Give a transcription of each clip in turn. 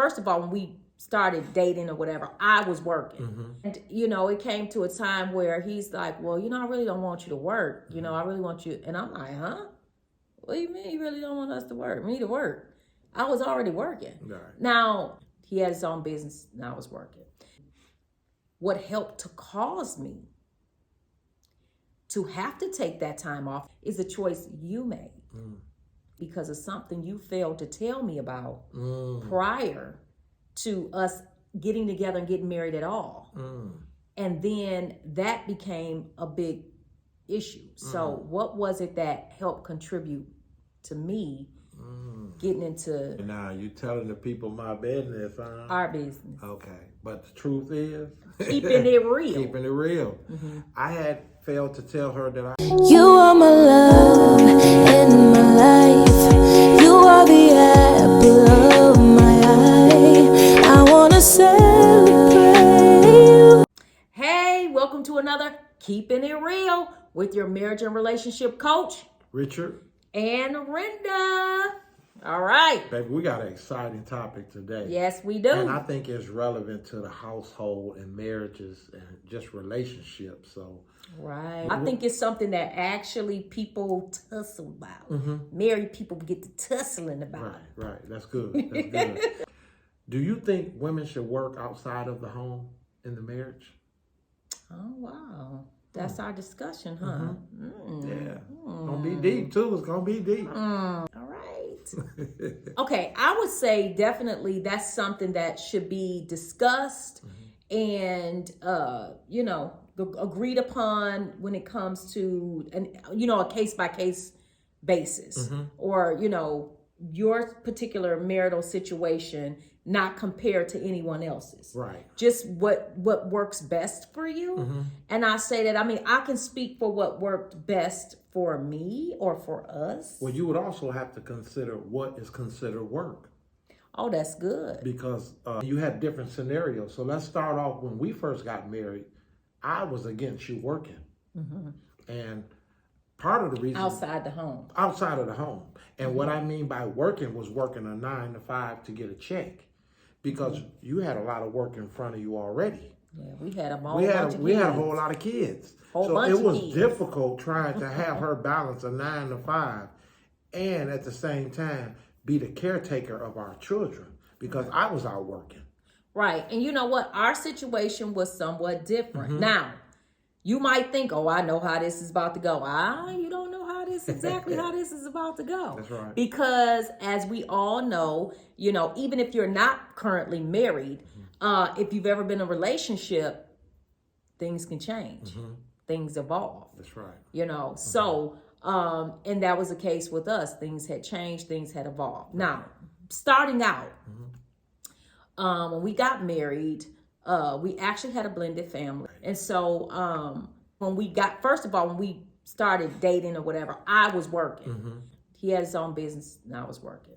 first of all, when we started dating or whatever, I was working. And, it came to a time where he's like, well, I really don't want you to work. I really want you. And I'm like, huh? What do you mean you really don't want us to work? Me to work? I was already working. Right. Now, he had his own business and I was working. What helped to cause me to have to take that time off is a choice you made because of something you failed to tell me about prior to us getting together and getting married at all. And then that became a big issue. So what was it that helped contribute to me getting into... Now, you telling the people my business, huh? Our business. Okay. But the truth is... Keeping it real. Keeping it real. I had failed to tell her that You are my love in my life. You are the apple of my eye. I want to celebrate you. Hey, welcome to another Keeping It Real with your marriage and relationship coach, Richard and Renda. All right. Baby, we got an exciting topic today. Yes, we do. And I think it's relevant to the household and marriages and just relationships. So, right. I think it's something that actually people tussle about. Married people get to tussling about. Right. That's good. That's good. Do you think women should work outside of the home in the marriage? Oh, wow. That's our discussion, huh? Yeah. Gonna be deep, too. It's gonna be deep. All right. Okay, I would say definitely that's something that should be discussed and, agreed upon when it comes to, a case-by-case basis or, your particular marital situation not compared to anyone else's. Right. Just what works best for you. And I say that, I can speak for what worked best for me or for us. Well, you would also have to consider what is considered work. Oh, that's good. Because you had different scenarios. So let's start off when we first got married. I was against you working. And part of the reason... Outside the home. Outside of the home. And what I mean by working was working a 9 to 5 to get a check. Because you had a lot of work in front of you already. Yeah, we had a whole We had a whole lot of kids. So it was difficult trying to have her balance a 9 to 5 and at the same time be the caretaker of our children because I was out working. Right. And you know what? Our situation was somewhat different. Now, you might think, oh, I know how this is about to go. You don't know exactly how this is about to go. That's right. Because as we all know, even if you're not currently married, if you've ever been in a relationship, things can change. Things evolve. That's right. So, and that was the case with us. Things had changed, things had evolved. Now, starting out, when we got married, we actually had a blended family. And so when we started dating or whatever, I was working. He had his own business and I was working.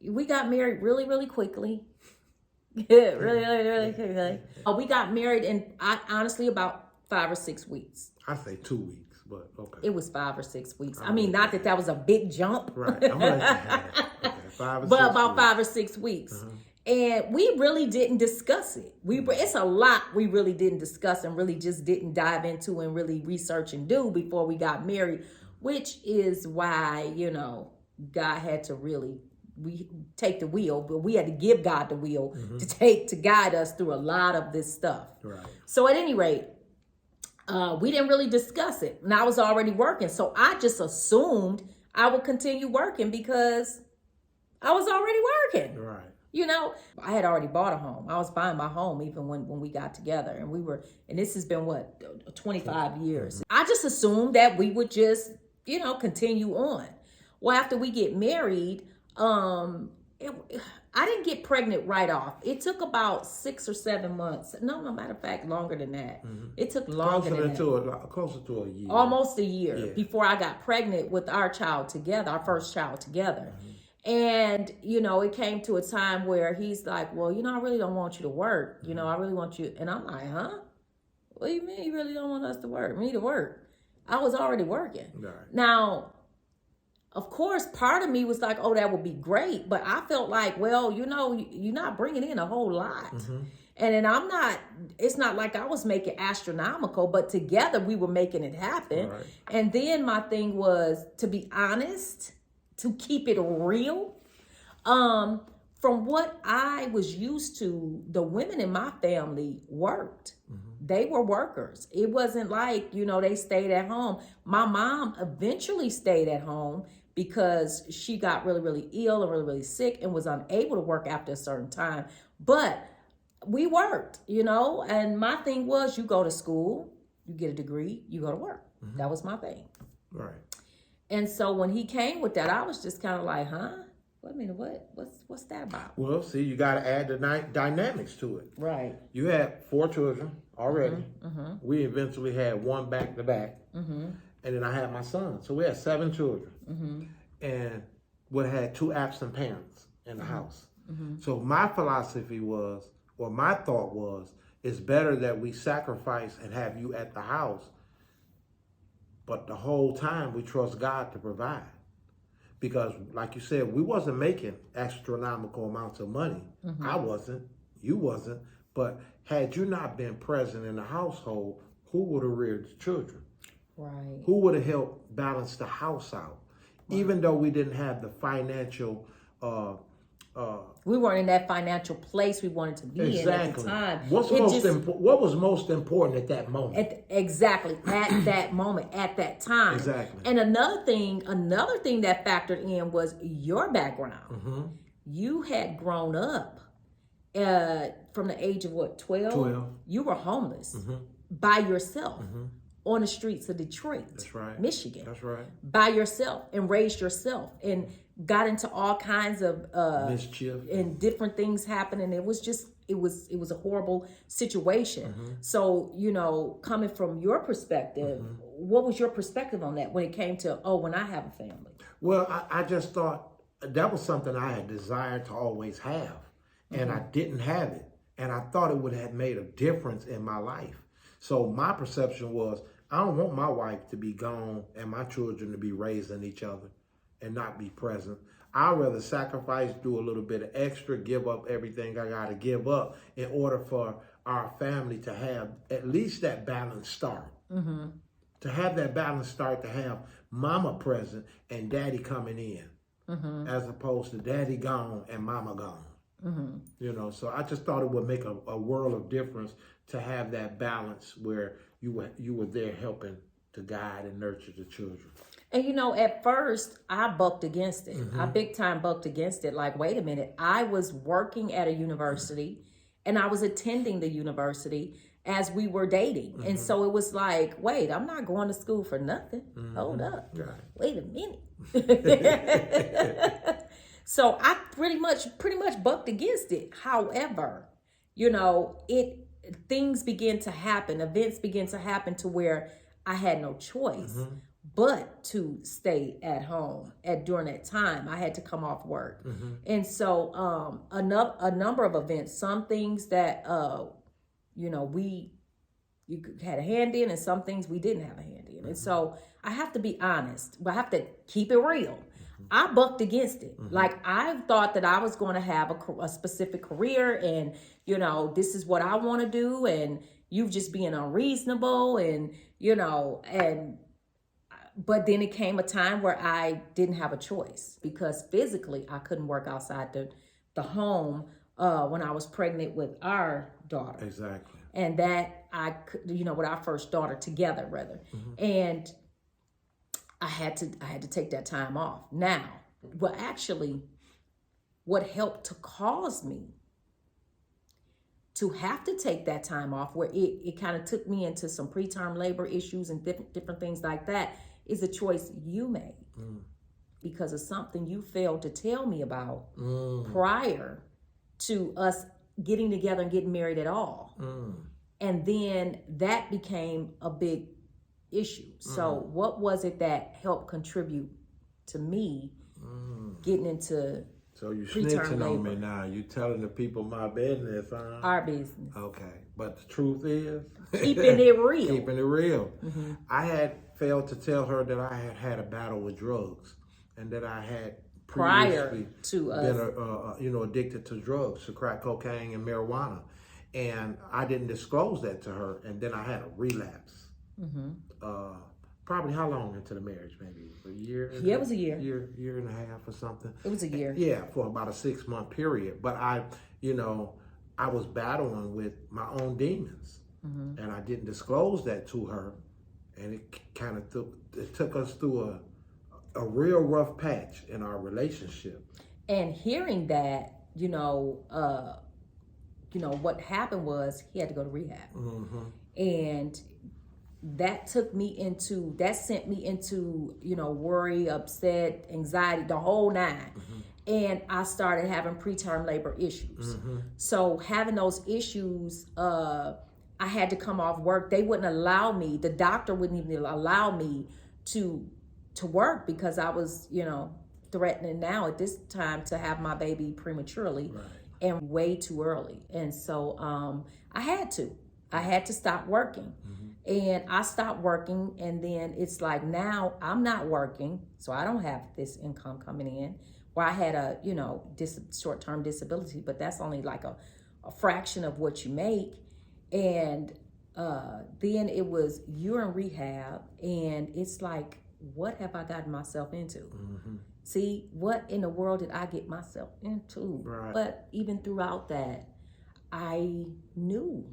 We got married really, really quickly. really quickly. We got married in, honestly, about 5 or 6 weeks. I say 2 weeks, but okay. It was 5 or 6 weeks. Not that was a big jump. Right. I'm going to have it. Okay. 5 or 6 But about weeks. 5 or 6 weeks. And we really didn't discuss it. It's a lot we really didn't discuss and really just didn't dive into and really research and do before we got married, which is why, God had to really take the wheel, but we had to give God the wheel to guide us through a lot of this stuff. Right. So at any rate, we didn't really discuss it. And I was already working. So I just assumed I would continue working because I was already working. Right. I had already bought a home. I was buying my home even when we got together. And this has been 25 years. I just assumed that we would just, continue on. Well, after we get married, I didn't get pregnant right off. It took about 6 or 7 months. No, matter of fact, longer than that. It took longer than that. Closer to a year. Almost a year before I got pregnant with our child together, our first child together. And, it came to a time where he's like, well, I really don't want you to work. I really want you. And I'm like, huh? What do you mean you really don't want us to work? Me to work? I was already working. Right. Now, of course, part of me was like, oh, that would be great. But I felt like, well, you're not bringing in a whole lot. And then it's not like I was making astronomical, but together we were making it happen. Right. And then my thing was, to be honest, to keep it real, from what I was used to, the women in my family worked. They were workers. It wasn't like, they stayed at home. My mom eventually stayed at home because she got really, really ill and really, really sick and was unable to work after a certain time. But we worked, and my thing was, you go to school, you get a degree, you go to work. That was my thing. Right. And so when he came with that, I was just kind of like, huh? Wait a minute, what's that about? Well, see, you got to add the dynamics to it. Right. You had 4 children already. We eventually had 1 back to back. And then I had my son. So we had 7 children. And we had 2 absent parents in the house. So my philosophy was, or my thought was, it's better that we sacrifice and have you at the house, but the whole time we trust God to provide. Because like you said, we wasn't making astronomical amounts of money. I wasn't, you wasn't, but had you not been present in the household, who would have reared the children? Right. Who would have helped balance the house out? Right. Even though we didn't have the financial we weren't in that financial place we wanted to be in at the time. What was most important at that moment? Exactly, at that moment, at that time. Exactly. And another thing that factored in was your background. You had grown up from the age of 12? 12. You were homeless by yourself. On the streets of Detroit, that's right, Michigan. That's right. By yourself, and raised yourself, and got into all kinds of mischief and different things happening. It was a horrible situation. So, coming from your perspective, what was your perspective on that when it came to, when I have a family? Well, I just thought that was something I had desired to always have, and I didn't have it. And I thought it would have made a difference in my life. So my perception was, I don't want my wife to be gone and my children to be raising each other and not be present. I'd rather sacrifice, do a little bit of extra, give up everything I got to give up in order for our family to have at least that balanced start. To have that balanced start, to have mama present and daddy coming in, as opposed to daddy gone and mama gone. So I just thought it would make a world of difference to have that balance where you were there helping to guide and nurture the children. And at first I bucked against it. I big time bucked against it. Like, wait a minute, I was working at a university and I was attending the university as we were dating. And so it was like, wait, I'm not going to school for nothing. Hold up. Right. Wait a minute. So I pretty much bucked against it. However, things began to happen, events began to happen to where I had no choice but to stay at home during that time. I had to come off work. And so a number of events, some things that, you had a hand in, and some things we didn't have a hand in. And so I have to be honest, but I have to keep it real. I bucked against it. Like, I thought that I was going to have a specific career, and, this is what I want to do, and you just being unreasonable, and, but then it came a time where I didn't have a choice because physically I couldn't work outside the home when I was pregnant with our daughter. Exactly. And that I could, with our first daughter together, rather. And I had to take that time off. Now, what helped to cause me to have to take that time off, where it kind of took me into some preterm labor issues and different things like that, is a choice you made because of something you failed to tell me about prior to us getting together and getting married at all. And then that became a big issue. So what was it that helped contribute to me getting into So you snitching on me now. You telling the people my business, huh? Our business. Okay. But the truth is? Keeping it real. Keeping it real. I had failed to tell her that I had had a battle with drugs. and that I had prior previously to been addicted to drugs, to crack cocaine and marijuana. And I didn't disclose that to her, and then I had a relapse. Probably how long into the marriage? Maybe a year? Yeah, it was a year. Year and a half or something. It was a year. Yeah, for about a 6-month period. But I was battling with my own demons, and I didn't disclose that to her, and it kind of took us through a real rough patch in our relationship. And hearing that, what happened was he had to go to rehab, and that sent me into worry, upset, anxiety, the whole nine. And I started having preterm labor issues. So having those issues, I had to come off work. They wouldn't allow me, the doctor wouldn't even allow me to work because I was, threatening now at this time to have my baby prematurely and way too early. And so I had to stop working. And I stopped working, and then it's like now I'm not working, so I don't have this income coming in. Where I had a short-term disability, but that's only like a fraction of what you make. And then it was you're in rehab, and it's like, what have I gotten myself into? See, what in the world did I get myself into? Right. But even throughout that, I knew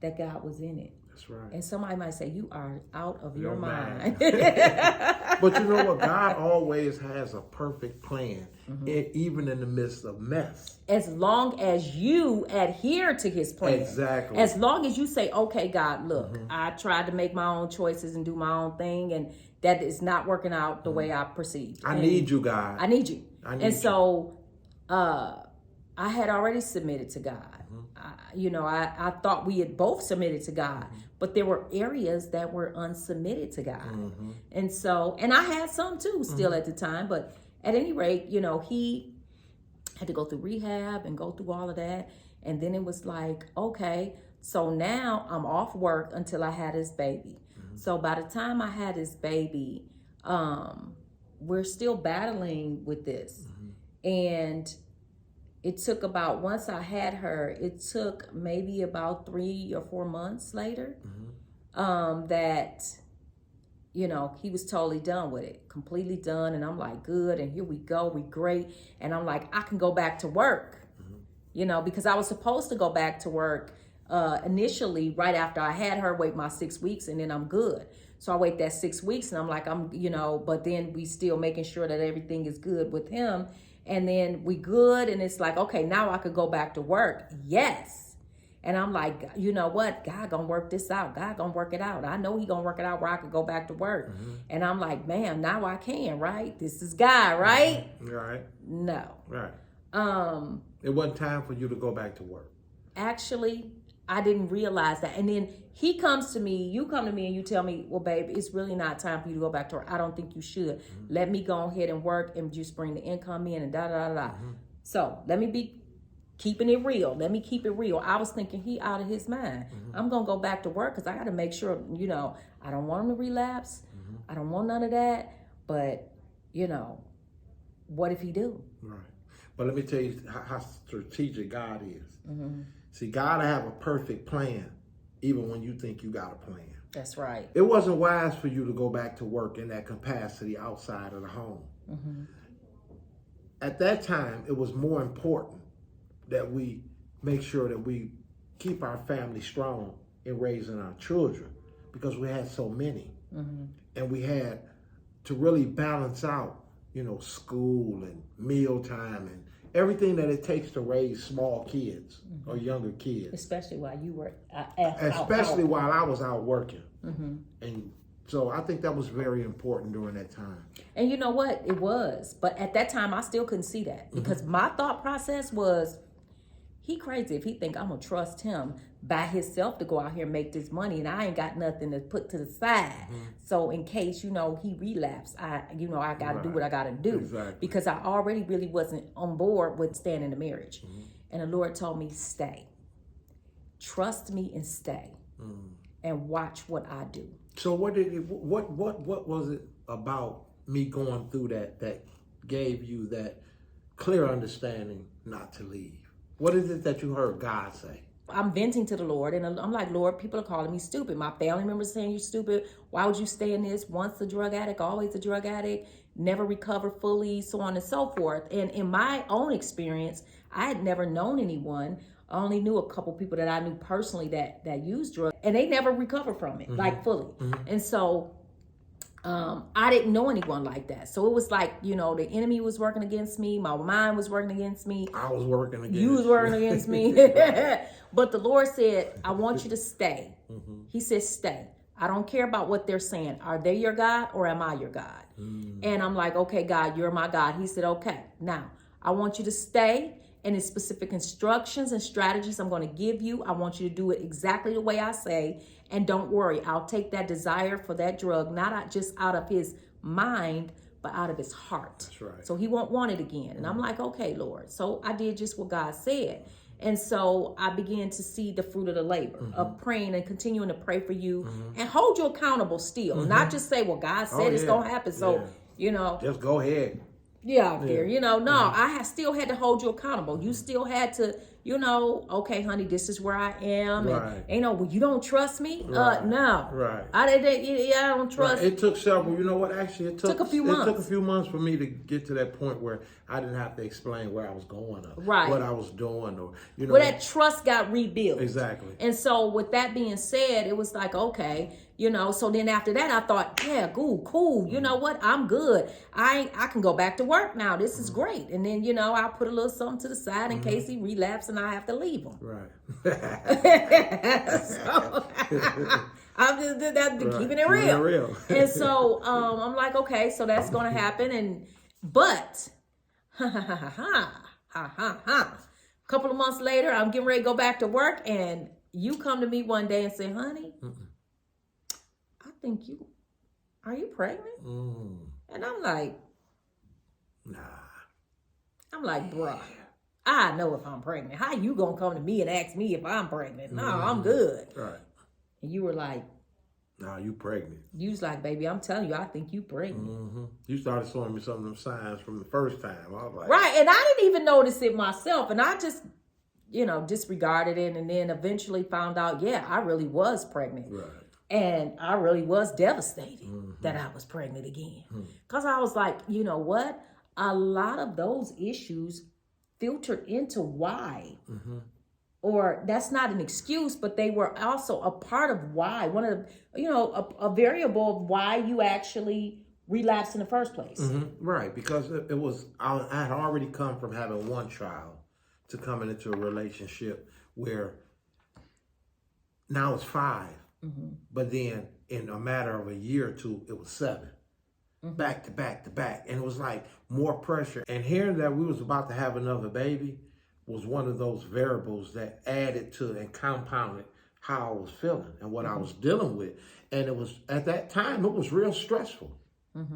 that God was in it. That's right. And somebody might say, you are out of your mind. But you know what? God always has a perfect plan, even in the midst of mess. As long as you adhere to his plan. Exactly. As long as you say, okay, God, look, I tried to make my own choices and do my own thing, and that is not working out the way I perceived. I need you, God. I need you. So I had already submitted to God. I thought we had both submitted to God, but there were areas that were unsubmitted to God. And so, and I had some too still at the time, but at any rate, he had to go through rehab and go through all of that. And then it was like, okay, so now I'm off work until I had his baby. So by the time I had his baby, we're still battling with this. And it took about, once I had her, it took maybe about 3 or 4 months later that, he was totally done with it, completely done. And I'm like, good. And here we go. We great. And I'm like, I can go back to work, because I was supposed to go back to work initially right after I had her, wait my 6 weeks, and then I'm good. So I wait that 6 weeks, and I'm like, but then we still making sure that everything is good with him. And then we good, and it's like, okay, now I could go back to work. Yes. And I'm like, you know what? God gonna work this out. God gonna work it out. I know he gonna work it out where I could go back to work. And I'm like, man, now I can, right? This is God, right? Right. No. Right. It wasn't time for you to go back to work. Actually, I didn't realize that. And then he comes to me, you come to me and you tell me, well, babe, it's really not time for you to go back to work. I don't think you should. Let me go ahead and work and just bring the income in and da-da-da-da. So let me be keeping it real. Let me keep it real. I was thinking he out of his mind. I'm going to go back to work because I got to make sure, I don't want him to relapse. I don't want none of that. But, what if he do? Right. But let me tell you how strategic God is. See, God will have a perfect plan, even when you think you got a plan. That's right. It wasn't wise for you to go back to work in that capacity outside of the home. At that time, it was more important that we make sure that we keep our family strong in raising our children, because we had so many. And we had to really balance out, school and mealtime and everything that it takes to raise small kids or younger kids. Especially while you were while I was out working. And so I think that was very important during that time. And you know what? It was. But at that time, I still couldn't see that. Because my thought process was, he crazy if he think I'm going to trust him by himself to go out here and make this money, and I ain't got nothing to put to the side. So in case, he relapse, I got to do what I got to do. Exactly. Because I already really wasn't on board with staying in the marriage. And the Lord told me, stay. Trust me and stay. And watch what I do. So what was it about me going through that gave you that clear understanding not to leave? What is it that you heard God say? I'm venting to the Lord, and I'm like, Lord, people are calling me stupid. My family members saying you're stupid. Why would you stay in this? Once a drug addict, always a drug addict, never recover fully, so on and so forth. And in my own experience, I had never known anyone. I only knew a couple people that I knew personally that used drugs, and they never recovered from it, like fully. And so I didn't know anyone like that. So it was like, the enemy was working against me. My mind was working against me. I was working against you. Was working against me. But the Lord said, I want you to stay. He said, stay. I don't care about what they're saying. Are they your God or am I your God? And I'm like, okay, God, you're my God. He said, okay, now I want you to stay. And the specific instructions and strategies I'm going to give you, I want you to do it exactly the way I say. And don't worry, I'll take that desire for that drug, not just out of his mind, but out of his heart. That's right. So he won't want it again. And I'm like, okay, Lord. So I did just what God said. And so I began to see the fruit of the labor of praying and continuing to pray for you and hold you accountable still. Not just say, well, God said it's going to happen. So, just go ahead. Out there, I still had to hold you accountable. You still had to, okay, honey, this is where I am. Right. And, well, you don't trust me? Right. No. Right. I don't trust. Right. It took several, actually it took a few months. It took a few months for me to get to that point where I didn't have to explain where I was going or right. what I was doing or, Well, that trust got rebuilt. Exactly. And so with that being said, it was like, okay, so then after that, I thought, yeah, cool. You know what? I'm good. I can go back to work now. This is great. And then, I'll put a little something to the side in case he relapses and I have to leave him. Right. So, I'm just keeping it real. And so I'm like, okay, so that's going to happen. But, couple of months later, I'm getting ready to go back to work. And you come to me one day and say, honey, I think are you pregnant? And I'm like, nah. I'm like, bruh, I know if I'm pregnant. How you gonna come to me and ask me if I'm pregnant? No, I'm good. Right. And you were like, nah, you pregnant. You was like, baby, I'm telling you, I think you pregnant. You started showing me some of them signs from the first time. I was like, right, and I didn't even notice it myself. And I just, disregarded it and then eventually found out, yeah, I really was pregnant. Right. And I really was devastated that I was pregnant again. Because I was like, you know what? A lot of those issues filtered into why. Or that's not an excuse, but they were also a part of why. One of the, a variable of why you actually relapsed in the first place. Right, because it was, I had already come from having one child to coming into a relationship where now it's 5. But then in a matter of a year or two, it was 7. Back to back to back. And it was like more pressure. And hearing that we was about to have another baby was one of those variables that added to and compounded how I was feeling and what I was dealing with. And it was, at that time, it was real stressful.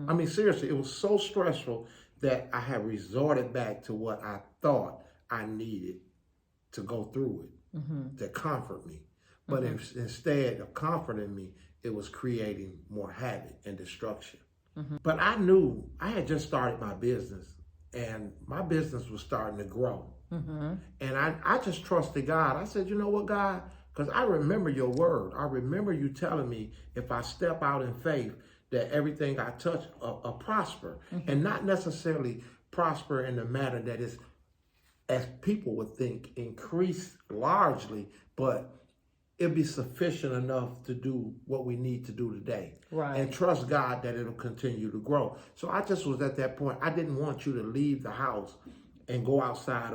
I mean, seriously, it was so stressful that I had resorted back to what I thought I needed to go through it, to comfort me. But instead of comforting me, it was creating more havoc and destruction. But I knew I had just started my business and my business was starting to grow. And I just trusted God. I said, you know what, God? Because I remember your word. I remember you telling me if I step out in faith, that everything I touch prosper. And not necessarily prosper in the manner that is, as people would think, increase largely, but it'll be sufficient enough to do what we need to do today. Right. And trust God that it'll continue to grow. So I just was at that point. I didn't want you to leave the house and go outside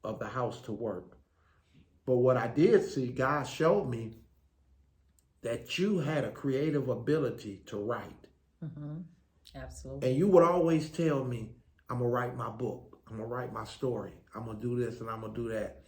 of the house to work. But what I did see, God showed me that you had a creative ability to write. Absolutely. And you would always tell me, I'm going to write my book. I'm going to write my story. I'm going to do this and I'm going to do that.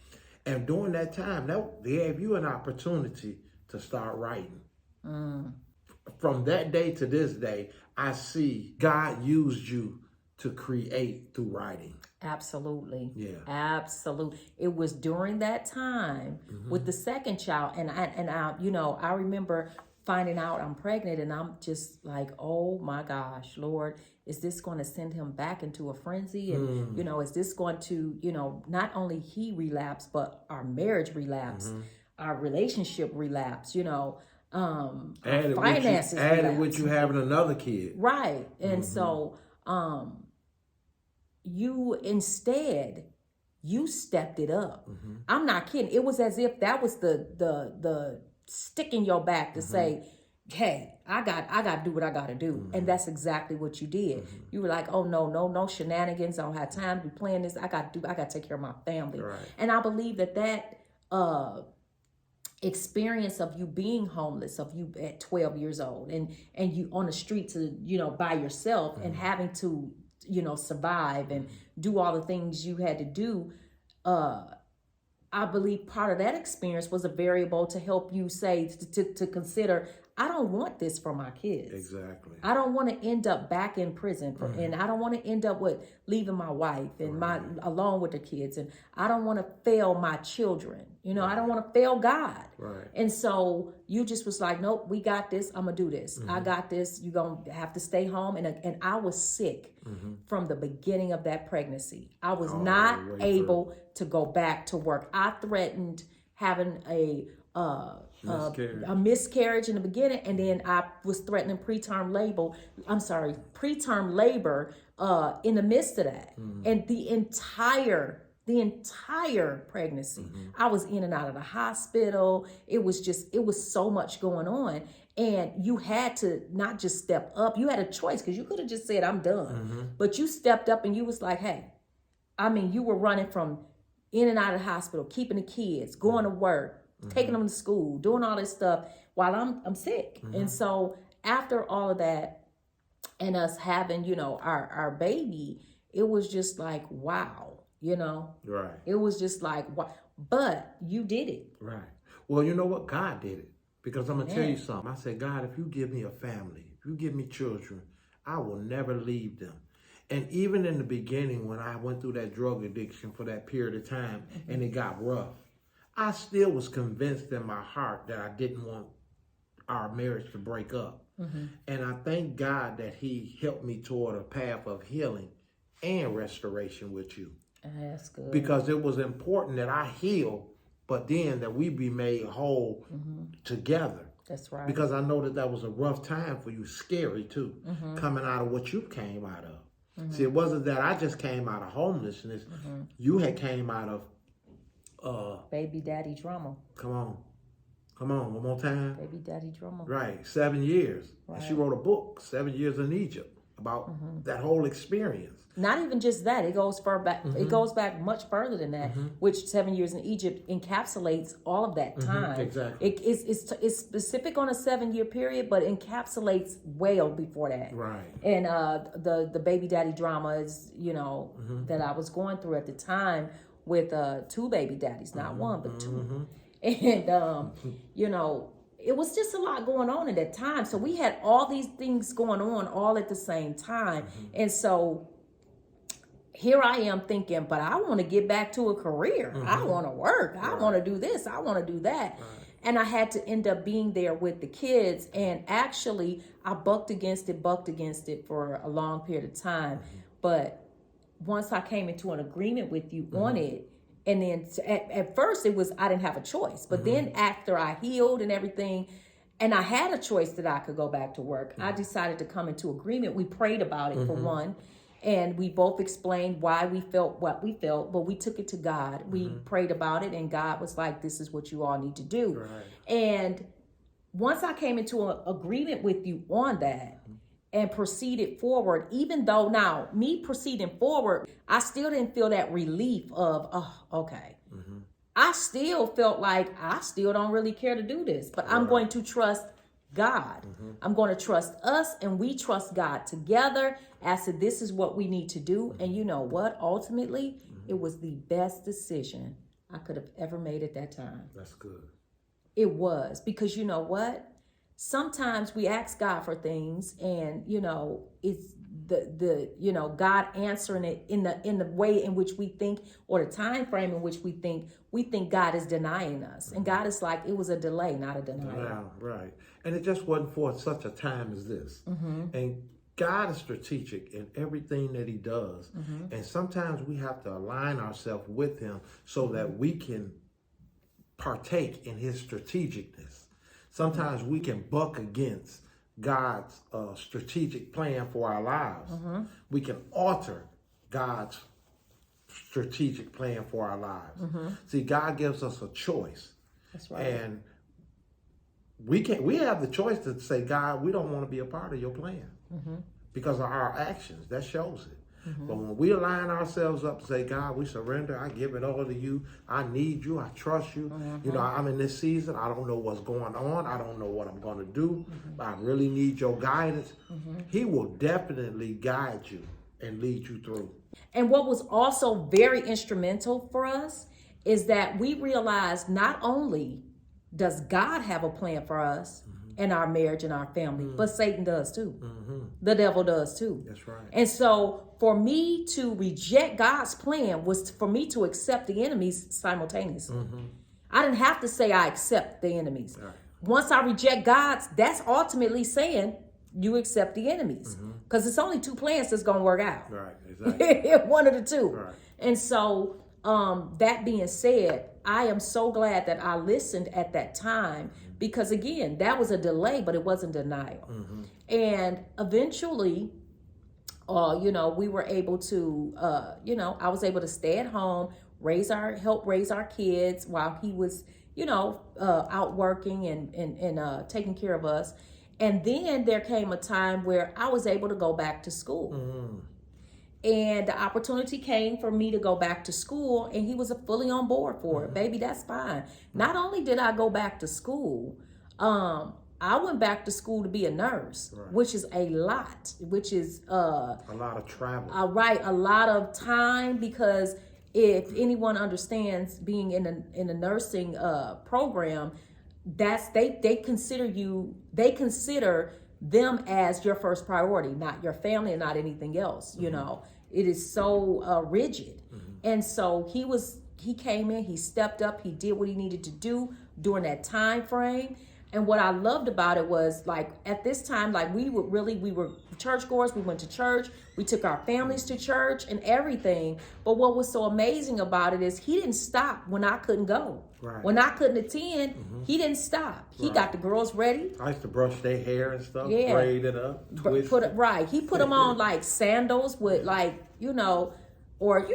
And during that time, that gave you an opportunity to start writing. From that day to this day, I see God used you to create through writing. Absolutely. Yeah. Absolutely. It was during that time with the second child. And I remember finding out I'm pregnant, and I'm just like, oh my gosh, Lord, is this going to send him back into a frenzy? And, you know, is this going to, you know, not only he relapse, but our marriage relapse, our relationship relapse, you know, added finances added with you having another kid. Right. And so you stepped it up. I'm not kidding. It was as if that was the stick in your back to say, hey, I got to do what I got to do. And that's exactly what you did. You were like, oh, no shenanigans. I don't have time to be playing this. I got to take care of my family. Right. And I believe that experience of you being homeless, of you at 12 years old and you on the street to, you know, by yourself and having to, you know, survive and do all the things you had to do. I believe part of that experience was a variable to help you say, to consider, I don't want this for my kids. Exactly. I don't want to end up back in prison and I don't want to end up with leaving my wife and alone with the kids. And I don't want to fail my children. You know, I don't want to fail God. Right. And so you just was like, nope, we got this. I'm going to do this. I got this. You're going to have to stay home. And I was sick from the beginning of that pregnancy. I was not able to go back to work. I threatened having a miscarriage in the beginning, and then I was threatening preterm labor in the midst of that. And the entire pregnancy, I was in and out of the hospital. It was so much going on. And you had to not just step up, you had a choice, because you could have just said, I'm done. But you stepped up and you was like, hey, I mean, you were running from in and out of the hospital, keeping the kids, going to work, taking them to school, doing all this stuff while I'm sick. And so after all of that and us having, you know, our baby, it was just like, wow, you know? Right. It was just like, wow. But you did it. Right. Well, you know what? God did it. Because I'm going to tell you something. I said, God, if you give me a family, if you give me children, I will never leave them. And even in the beginning, when I went through that drug addiction for that period of time and it got rough, I still was convinced in my heart that I didn't want our marriage to break up. And I thank God that he helped me toward a path of healing and restoration with you. That's good. Because it was important that I heal, but then that we be made whole together. That's right. Because I know that was a rough time for you, scary too, coming out of what you came out of. See, it wasn't that I just came out of homelessness. You had came out of baby daddy drama. Come on, one more time. Baby daddy drama. Right, 7 years. Right. And she wrote a book, 7 Years in Egypt, about that whole experience. Not even just that. It goes far back. It goes back much further than that. Which 7 Years in Egypt encapsulates all of that time. Exactly. It's specific on a 7-year period, but encapsulates well before that. Right. And the baby daddy drama is, you know, that I was going through at the time with 2 baby daddies, not one but 2. And you know, it was just a lot going on at that time. So we had all these things going on all at the same time. And so here I am thinking, but I want to get back to a career. I want to work. I want to do this. I want to do that. And I had to end up being there with the kids. And actually, I bucked against it for a long period of time. But once I came into an agreement with you on it, and then at first it was, I didn't have a choice. But then after I healed and everything, and I had a choice that I could go back to work, I decided to come into agreement. We prayed about it for one. And we both explained why we felt what we felt, but we took it to God. We prayed about it, and God was like, this is what you all need to do. Right. And once I came into an agreement with you on that and proceeded forward, even though now me proceeding forward, I still didn't feel that relief of, oh, okay. I still felt like I still don't really care to do this, but I'm going to trust God. I'm going to trust us, and we trust God together as to this is what we need to do. And you know what? Ultimately, it was the best decision I could have ever made at that time. That's good. It was, because you know what? Sometimes we ask God for things, and you know, God answering it in the way in which we think, or the time frame in which we think God is denying us. And God is like, it was a delay, not a denial. Right. And it just wasn't for such a time as this. And God is strategic in everything that he does. And sometimes we have to align ourselves with him so that we can partake in his strategicness. Sometimes we can buck against God's strategic plan for our lives. We can alter God's strategic plan for our lives. See, God gives us a choice. That's right. And we have the choice to say, God, we don't want to be a part of your plan because of our actions. That shows it. But when we align ourselves up to say, God, we surrender, I give it all to you. I need you. I trust you. You know, I'm in this season. I don't know what's going on. I don't know what I'm going to do. But I really need your guidance. He will definitely guide you and lead you through. And what was also very instrumental for us is that we realized not only does God have a plan for us and our marriage and our family, but Satan does too. The devil does too. That's right. And so for me to reject God's plan was for me to accept the enemies simultaneously. I didn't have to say I accept the enemies. Right. Once I reject God's, that's ultimately saying you accept the enemies. Because it's only two plans that's going to work out. Right, exactly. One of the two. Right. And so that being said, I am so glad that I listened at that time, because again, that was a delay, but it wasn't denial. And eventually, we were able to, I was able to stay at home, help raise our kids while he was, out working and taking care of us. And then there came a time where I was able to go back to school. And the opportunity came for me to go back to school, and he was fully on board for it. Baby, that's fine. Not only did I go back to school, I went back to school to be a nurse, which is a lot, which is a lot of travel. A lot of time, because if anyone understands being in a nursing program, that's they consider them as your first priority, not your family and not anything else. You know, it is so rigid. And so he came in, he stepped up, he did what he needed to do during that time frame. And what I loved about it was, like, at this time, like, we were churchgoers. We went to church. We took our families to church and everything. But what was so amazing about it is he didn't stop when I couldn't go. Right. When I couldn't attend, he didn't stop. He got the girls ready. I used to brush their hair and stuff, braid it up, twist it. He put them on, like, sandals with, like, or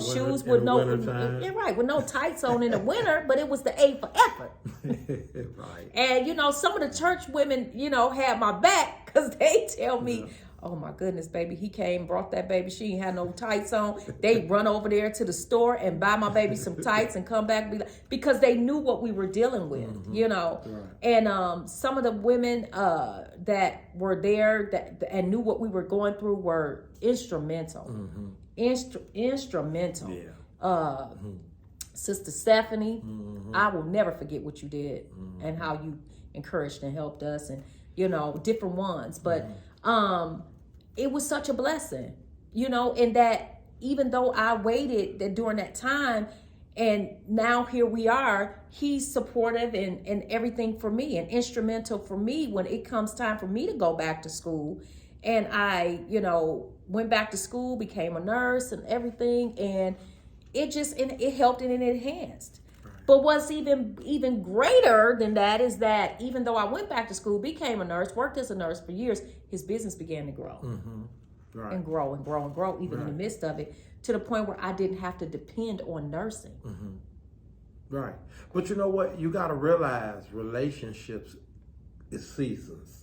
shoes with no tights on in the winter, but it was the A for effort. Right. And some of the church women, had my back, because they tell me, oh my goodness, baby, he came, brought that baby, she ain't had no tights on. They run over there to the store and buy my baby some tights and come back because they knew what we were dealing with, Right. And some of the women that were there and knew what we were going through were instrumental. Instrumental. Yeah. Sister Stephanie, I will never forget what you did and how you encouraged and helped us, and different ones. But it was such a blessing, in that even though I waited during that time, and now here we are, he's supportive and everything for me, and instrumental for me when it comes time for me to go back to school. And I, went back to school, became a nurse and everything, and it helped and it enhanced. Right. But what's even greater than that is that even though I went back to school, became a nurse, worked as a nurse for years, his business began to grow. Right. And grow and grow and grow, even in the midst of it, to the point where I didn't have to depend on nursing. Right. But you know what? You got to realize relationships is seasons.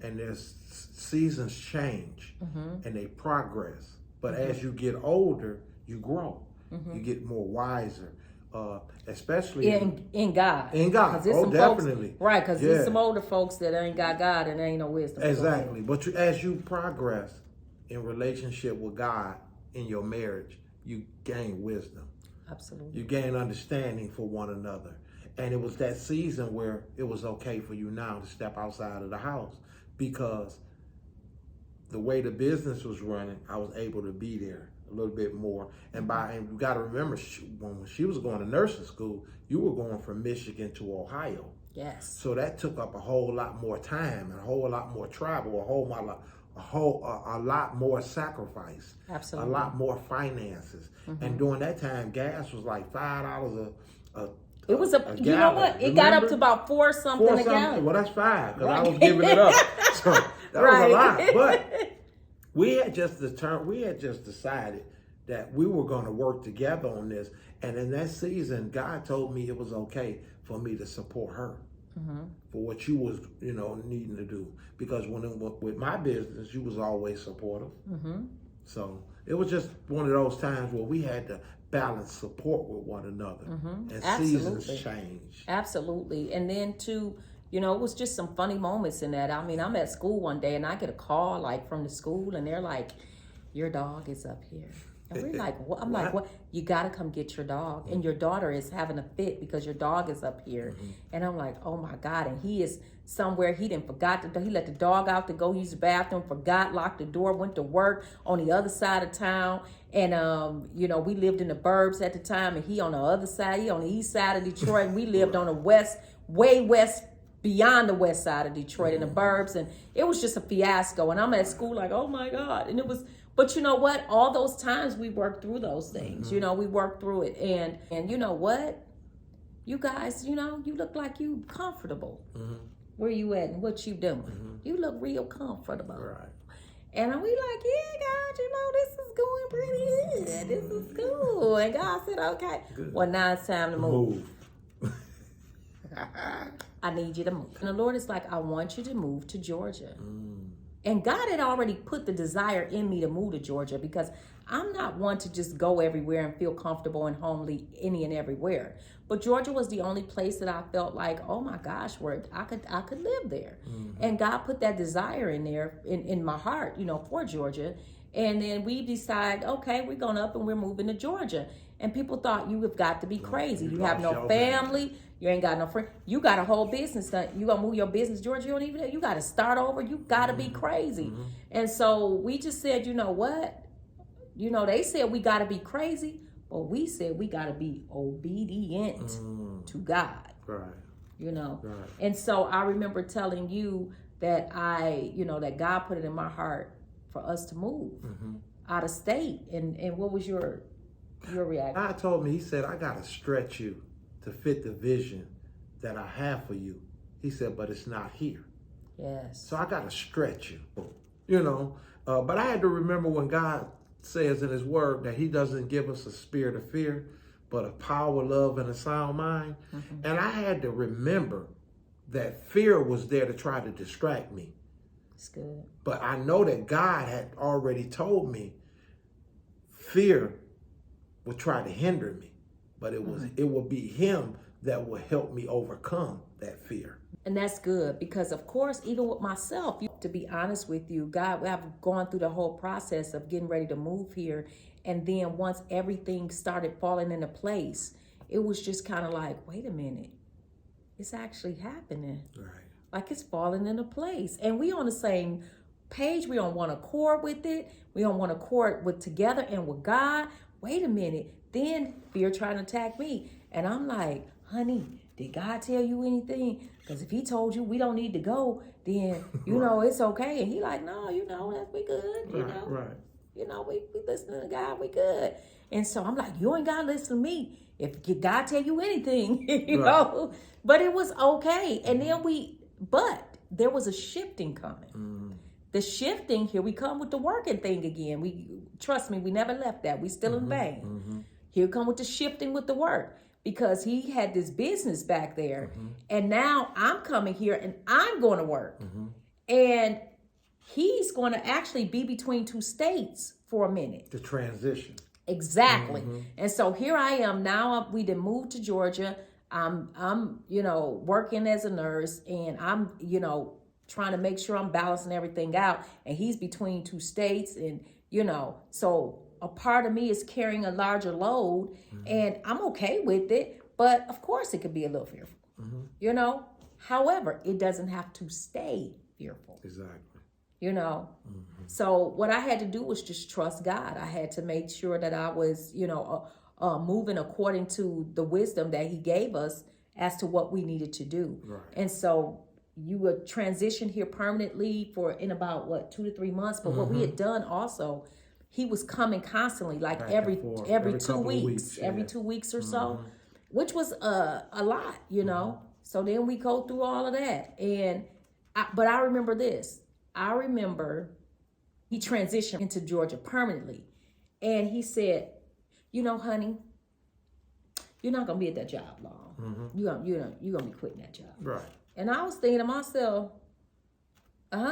And there's seasons change and they progress. But as you get older, you grow. You get more wiser, especially in God. In God, definitely. Folks, right, because there's some older folks that ain't got God and ain't no wisdom. Exactly. But as you progress in relationship with God in your marriage, you gain wisdom. Absolutely. You gain understanding for one another. And it was that season where it was okay for you now to step outside of the house, because the way the business was running, I was able to be there a little bit more. And you got to remember, when she was going to nursing school, you were going from Michigan to Ohio. Yes. So that took up a whole lot more time and a whole lot more travel, a lot more sacrifice, Absolutely. a lot more finances. And during that time, gas was like $5 a It was a gallon. you know what? It got up to about $4 something a gallon. Well, that's $5 because I was giving it up. So that was a lot. But we had just decided that we were going to work together on this. And in that season, God told me it was okay for me to support her for what she was, needing to do. Because with my business, you was always supportive. So it was just one of those times where we had to balance support with one another. And seasons change. Absolutely. And then too, it was just some funny moments in that. I mean, I'm at school one day and I get a call like from the school and they're like, your dog is up here. And we're like, what? I'm like, what? You got to come get your dog. And your daughter is having a fit because your dog is up here. And I'm like, oh my God. And he is somewhere. He he let the dog out to go use the bathroom, forgot, locked the door, went to work on the other side of town. And, we lived in the burbs at the time and he on the other side, he on the east side of Detroit. And we lived on the way west, beyond the west side of Detroit in the burbs. And it was just a fiasco. And I'm at school like, oh my God. And it was, but you know what? All those times we worked through those things, we worked through it. And you know what? You guys, you look like you comfortable. Where you at and what you doing? You look real comfortable. Right. And we like, yeah, God, this is going pretty good. This is cool. And God said, okay. Good. Well, now it's time to move. I need you to move. And the Lord is like, I want you to move to Georgia. And God had already put the desire in me to move to Georgia because I'm not one to just go everywhere and feel comfortable and homely any and everywhere. But Georgia was the only place that I felt like, oh my gosh, where I could live there. And God put that desire in there in my heart, for Georgia. And then we decide, okay, we're going up and we're moving to Georgia. And people thought you have got to be crazy. You have no family. You ain't got no friend. You got a whole business. You gonna move your business, Georgia? You got to start over. You got to be crazy. And so we just said, you know what? They said we got to be crazy, but we said we got to be obedient to God. Right. Right. And so I remember telling you that that God put it in my heart for us to move out of state. And what was your reaction? God told me, he said, I got to stretch you to fit the vision that I have for you. He said, but it's not here. Yes. So I got to stretch you, but I had to remember when God says in his word that he doesn't give us a spirit of fear, but a power, love, and a sound mind. And I had to remember that fear was there to try to distract me. It's good. But I know that God had already told me fear would try to hinder me. But it will be him that will help me overcome that fear. And that's good because, of course, even with myself, to be honest with you, God, I've gone through the whole process of getting ready to move here. And then once everything started falling into place, it was just kind of like, wait a minute, it's actually happening. Right. Like it's falling into place. And we on the same page. We don't want to accord with it. We don't want to accord with together and with God. Wait a minute. Then fear trying to attack me. And I'm like, honey, did God tell you anything? Because if he told you we don't need to go, then, it's okay. And he like, no, that's we good. Right. We listen to God, we good. And so I'm like, you ain't got to listen to me. If God tell you anything, know. But it was okay. And then but there was a shifting coming. The shifting, here we come with the working thing again. Trust me, we never left that. We still in vain. Here come with the shifting with the work. Because he had this business back there. And now I'm coming here and I'm going to work. And he's going to actually be between two states for a minute. The transition. Exactly. And so here I am now. We done moved to Georgia. I'm working as a nurse and I'm, trying to make sure I'm balancing everything out. And he's between two states and, so a part of me is carrying a larger load and I'm okay with it. But of course it could be a little fearful, However, it doesn't have to stay fearful. Exactly. you know. So what I had to do was just trust God. I had to make sure that I was, moving according to the wisdom that he gave us as to what we needed to do. Right. And so you would transition here permanently in about 2 to 3 months. But what we had done also, he was coming constantly, like every 2 weeks, every 2 weeks or so, which was a lot, So then we go through all of that. But I remember this. I remember he transitioned into Georgia permanently. And he said, honey, you're not going to be at that job long. You're going to be quitting that job. Right. And I was thinking to myself, wait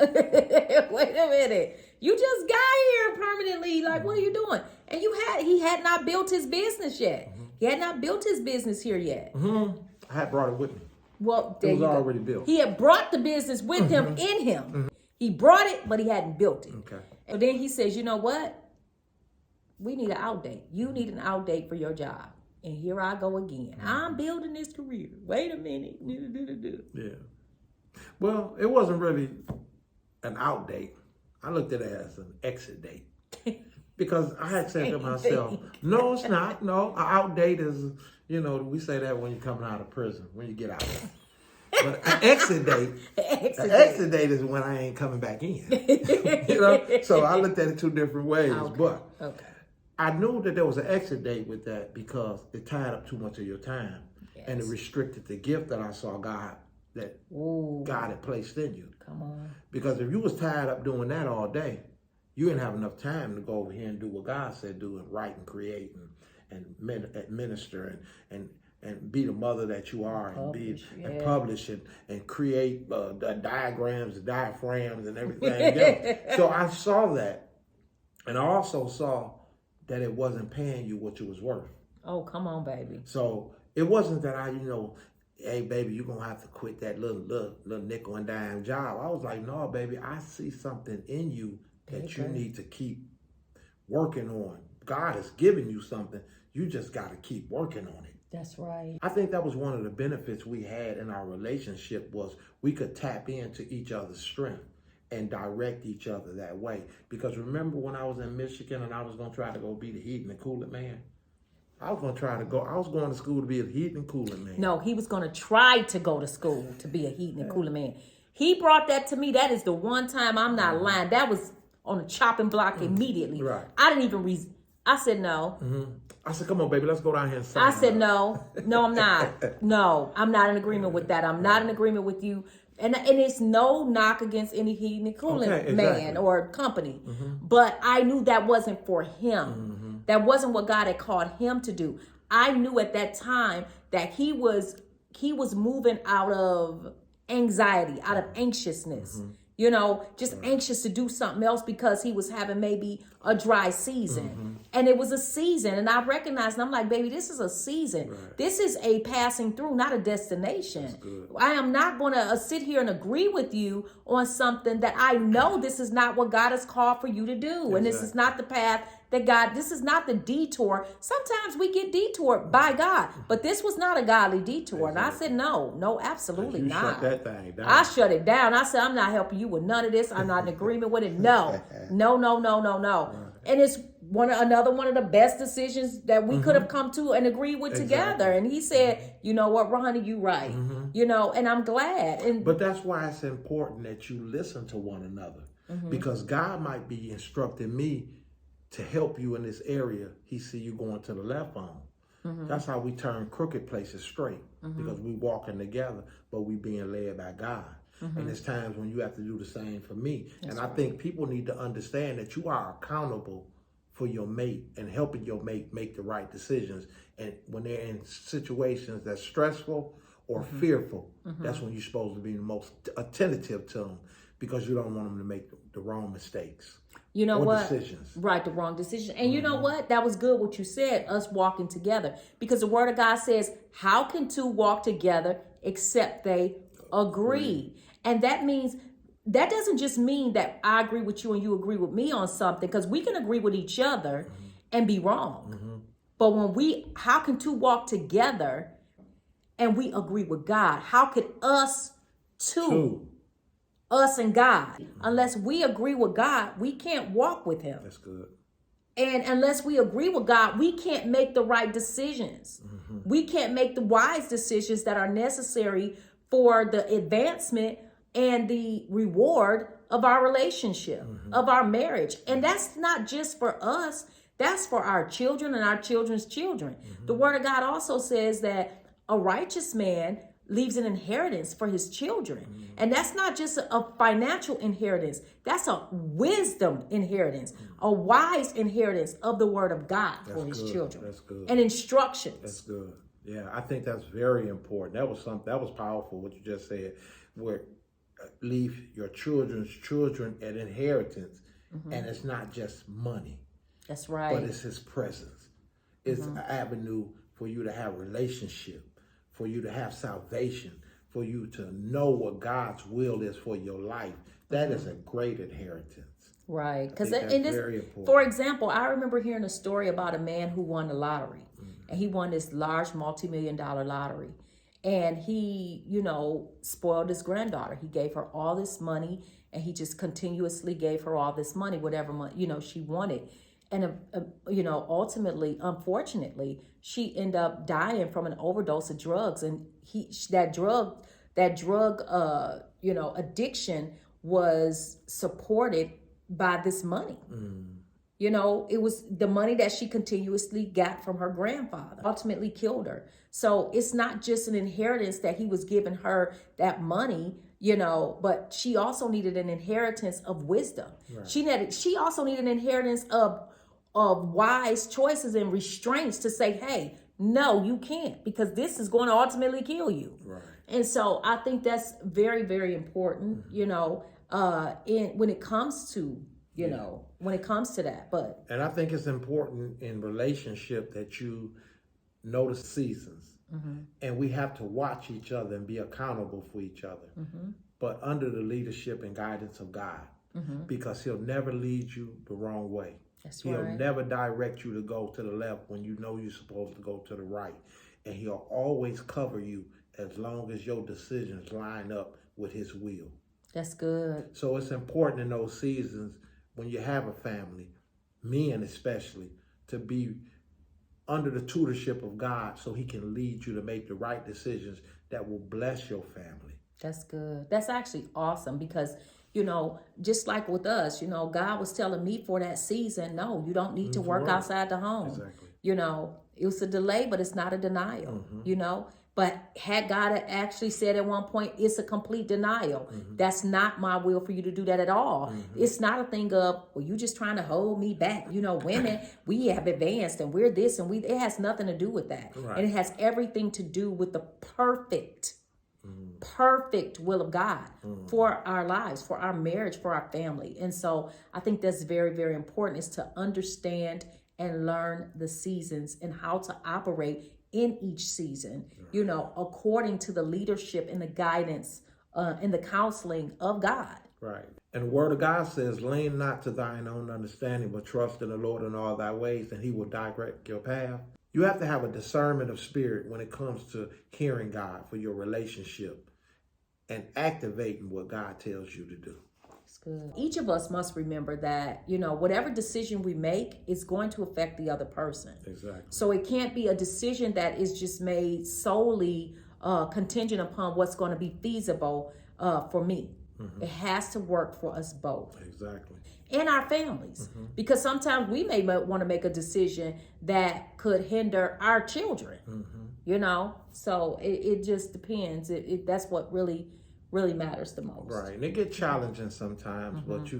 a minute. You just got here permanently. Like, what are you doing? And he had not built his business yet. He had not built his business here yet. I had brought it with me. Well, it was already built. He had brought the business with him in him. He brought it, but he hadn't built it. Okay. And then he says, you know what? We need an outdate. You need an outdate for your job. And here I go again. I'm building this career. Wait a minute. Yeah. Well, it wasn't really an outdate. I looked at it as an exit date. Because I had said to myself, no, it's not. No, an outdate is, we say that when you're coming out of prison, when you get out. But an exit date is when I ain't coming back in. So I looked at it two different ways. Okay. But I knew that there was an exit date with that because it tied up too much of your time. Yes. And it restricted the gift that I saw God had placed in you. Come on. Because if you was tied up doing that all day, you didn't have enough time to go over here and do what God said do, and write and create and minister and be the mother that you are, and publish and create diagrams, diaphragms, and everything else. So I saw that, and I also saw that it wasn't paying you what you was worth. Oh, come on, baby. So it wasn't that hey, baby, you're going to have to quit that little nickel and dime job. I was like, no, baby, I see something in you that you need to keep working on. God has given you something. You just got to keep working on it. That's right. I think that was one of the benefits we had in our relationship was we could tap into each other's strength and direct each other that way. Because remember when I was in Michigan and I was going to try to go be the heating and cooling man? I was going to school to be a heating and cooling man. No, he was going to try to go to school to be a heating and cooling man. He brought that to me. That is the one time, I'm not lying. That was on a chopping block immediately. Right. I didn't even I said no. I said, come on, baby, let's go down here and I said no. No, I'm not. No, I'm not in agreement with that. I'm not in agreement with you. And it's no knock against any heating and cooling man or company. But I knew that wasn't for him. That wasn't what God had called him to do. I knew at that time that he was moving out of anxiety, out of anxiousness. Just anxious to do something else because he was having maybe a dry season. And it was a season. And I recognized, and I'm like, baby, this is a season. Right. This is a passing through, not a destination. I am not going to sit here and agree with you on something that I know this is not what God has called for you to do. Exactly. And this is not the path that this is not the detour. Sometimes we get detoured by God, but this was not a godly detour. Exactly. And I said, no, absolutely not. Shut that thing down. I shut it down. I said, I'm not helping you with none of this. I'm not in agreement with it. No. And it's another one of the best decisions that we could have come to and agreed with together. And he said, you know what, Ronnie, you right. And I'm glad. But that's why it's important that you listen to one another. Because God might be instructing me to help you in this area. He see you going to the left on. That's how we turn crooked places straight. Because we walking together, but we being led by God. And there's times when you have to do the same for me. That's and I think people need to understand that you are accountable for your mate and helping your mate make the right decisions. And when they're in situations that's stressful or fearful, that's when you're supposed to be the most attentive to them, because you don't want them to make the wrong mistakes. You know what? Decisions. Right, the wrong decision. And you know what? That was good what you said, us walking together. Because the word of God says, how can two walk together except they agree? And that means, that doesn't just mean that I agree with you and you agree with me on something, because we can agree with each other and be wrong. But how can two walk together and we agree with God? How could us two us and God. Unless we agree with God, we can't walk with him. That's good. And unless we agree with God, we can't make the right decisions. We can't make the wise decisions that are necessary for the advancement and the reward of our relationship, of our marriage. And that's not just for us. That's for our children and our children's children. The word of God also says that a righteous man leaves an inheritance for his children. And that's not just a financial inheritance. That's a wisdom inheritance, a wise inheritance of the word of God for his children. That's good. And instructions. That's good. Yeah, I think that's very important. That was powerful what you just said, where leave your children's children an inheritance. And it's not just money. That's right. But it's his presence. It's an avenue for you to have relationship, for you to have salvation, for you to know what God's will is for your life. That is a great inheritance. Right. Because very important. For example, I remember hearing a story about a man who won the lottery. And he won this large multi-million-dollar lottery. And he, spoiled his granddaughter. He gave her all this money, and he just continuously gave her all this money, whatever money, she wanted. And, ultimately, unfortunately, she ended up dying from an overdose of drugs. And that drug, addiction was supported by this money. It was the money that she continuously got from her grandfather, ultimately killed her. So it's not just an inheritance that he was giving her that money, but she also needed an inheritance of wisdom. Right. She also needed an inheritance of wise choices and restraints to say, hey, no, you can't, because this is going to ultimately kill you. Right. And so I think that's very, very important, when it comes to, when it comes to that. And I think it's important in relationship that you notice seasons. And we have to watch each other and be accountable for each other, but under the leadership and guidance of God, because he'll never lead you the wrong way. He'll never direct you to go to the left when you know you're supposed to go to the right. And he'll always cover you as long as your decisions line up with his will. That's good. So it's important in those seasons when you have a family, men especially, to be under the tutorship of God so he can lead you to make the right decisions that will bless your family. That's good. That's actually awesome because, just like with us, God was telling me for that season, no, you don't need to work outside the home. Exactly. It was a delay, but it's not a denial, But had God actually said at one point, it's a complete denial. That's not my will for you to do that at all. It's not a thing of, well, you just trying to hold me back. Women, we have advanced and we're this and it has nothing to do with that. Right. And it has everything to do with the perfect will of God for our lives, for our marriage, for our family. And so I think that's very, very important, is to understand and learn the seasons and how to operate in each season, according to the leadership and the guidance and the counseling of God. Right. And the word of God says, lean not to thine own understanding, but trust in the Lord in all thy ways, and he will direct your path. You have to have a discernment of spirit when it comes to hearing God for your relationship and activating what God tells you to do. That's good. Each of us must remember that, whatever decision we make is going to affect the other person. Exactly. So it can't be a decision that is just made solely contingent upon what's going to be feasible for me. It has to work for us both. Exactly. And our families. Because sometimes we may want to make a decision that could hinder our children, So it just depends. That's what really matters the most. Right. And it gets challenging sometimes, but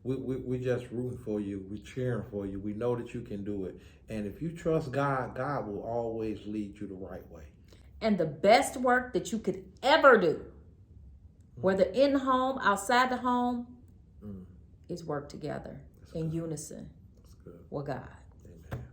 we just rooting for you. We're cheering for you. We know that you can do it. And if you trust God, God will always lead you the right way. And the best work that you could ever do, whether in the home, outside the home, is work together in unison with God. Amen.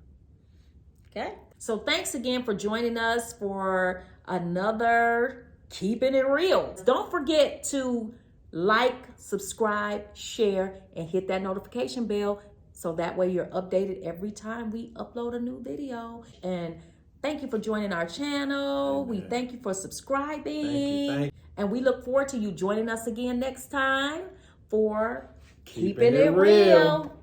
Okay? So thanks again for joining us for another Keeping It Real. Don't forget to like, subscribe, share, and hit that notification bell so that way you're updated every time we upload a new video. And thank you for joining our channel. Amen. We thank you for subscribing. Thank you. And we look forward to you joining us again next time for Keeping It Real.